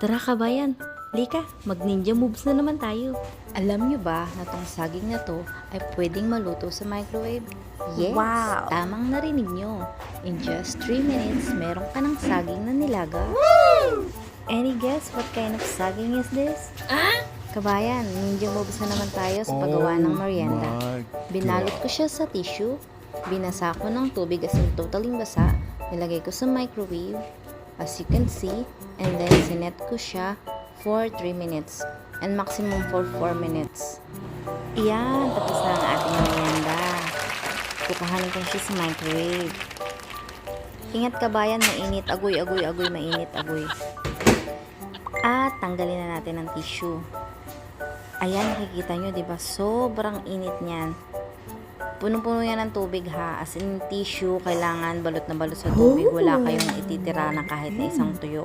Tara kabayan, lika, mag-ninja moves na naman tayo. Alam nyo ba na tong saging na to ay pwedeng maluto sa microwave? Yes, Wow! tamang narinig nyo. In just 3 minutes, meron ka ng saging na nilaga. Any guess what kind of saging is this? Kabayan, ninja moves na naman tayo sa paggawa ng merienda. Binalot ko siya sa tissue, binasa ko ng tubig as in totaling basa, nilagay ko sa microwave, as you can see, and then sinet ko siya for 3 minutes and maximum for 4 minutes. Iyan, tapos na ang ating merienda. Kukuhanin ko siya sa microwave. Ingat kabayan, mainit, agoy, mainit, agoy. At tanggalin na natin ang tissue. Ayan, nakikita nyo, diba? Sobrang init niyan. Punong-puno yan ng tubig ha. As in tissue, kailangan balot na balot sa tubig. Wala kayong ititira na kahit na isang tuyo.